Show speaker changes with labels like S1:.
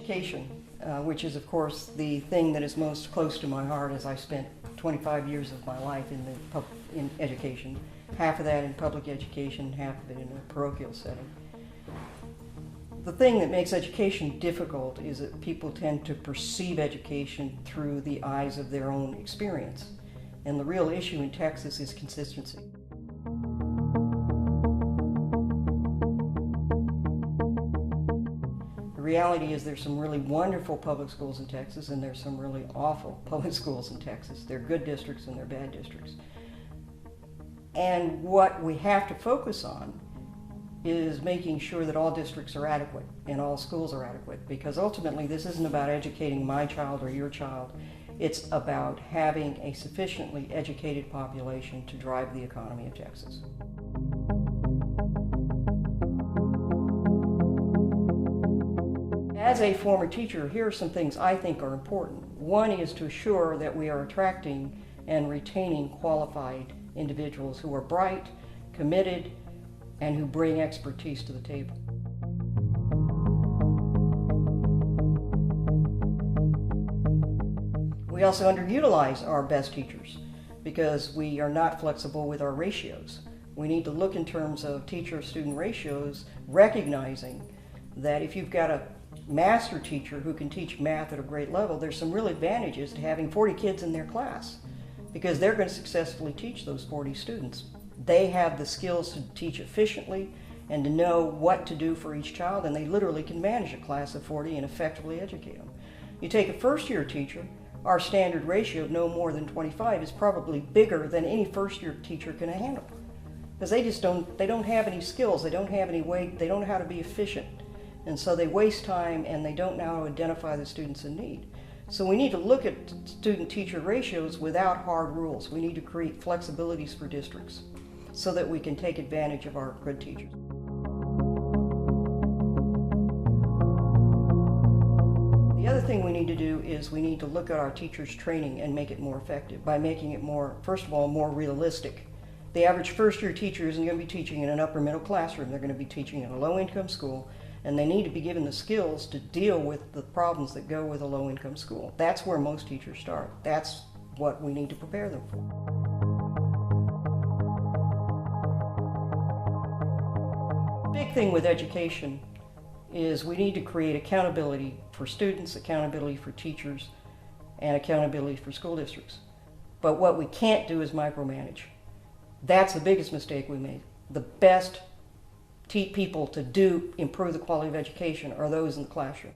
S1: education, which is of course the thing that is most close to my heart, as I spent 25 years of my life in education, half of that in public education, half of it in a parochial setting. The thing that makes education difficult is that people tend to perceive education through the eyes of their own experience. And the real issue in Texas is consistency. The reality is there's some really wonderful public schools in Texas, and there's some really awful public schools in Texas. They're good districts and they're bad districts. And what we have to focus on is making sure that all districts are adequate and all schools are adequate, because ultimately this isn't about educating my child or your child. It's about having a sufficiently educated population to drive the economy of Texas. As a former teacher, here are some things I think are important. One is to assure that we are attracting and retaining qualified individuals who are bright, committed, and who bring expertise to the table. We also underutilize our best teachers because we are not flexible with our ratios. We need to look in terms of teacher-student ratios, recognizing that if you've got a master teacher who can teach math at a great level, there's some real advantages to having 40 kids in their class, because they're going to successfully teach those 40 students. They have the skills to teach efficiently and to know what to do for each child, and they literally can manage a class of 40 and effectively educate them. You take a first-year teacher, our standard ratio of no more than 25 is probably bigger than any first-year teacher can handle, because they don't have any skills, they don't have any weight, they don't know how to be efficient, and so they waste time and they don't know how to identify the students in need. So we need to look at student-teacher ratios without hard rules. We need to create flexibilities for districts so that we can take advantage of our good teachers. The other thing we need to do is we need to look at our teachers' training and make it more effective by making it more, first of all, more realistic. The average first-year teacher isn't going to be teaching in an upper-middle classroom. They're going to be teaching in a low-income school, and they need to be given the skills to deal with the problems that go with a low-income school. That's where most teachers start. That's what we need to prepare them for. The big thing with education is we need to create accountability for students, accountability for teachers, and accountability for school districts. But what we can't do is micromanage. That's the biggest mistake we made. The best people to improve the quality of education are those in the classroom.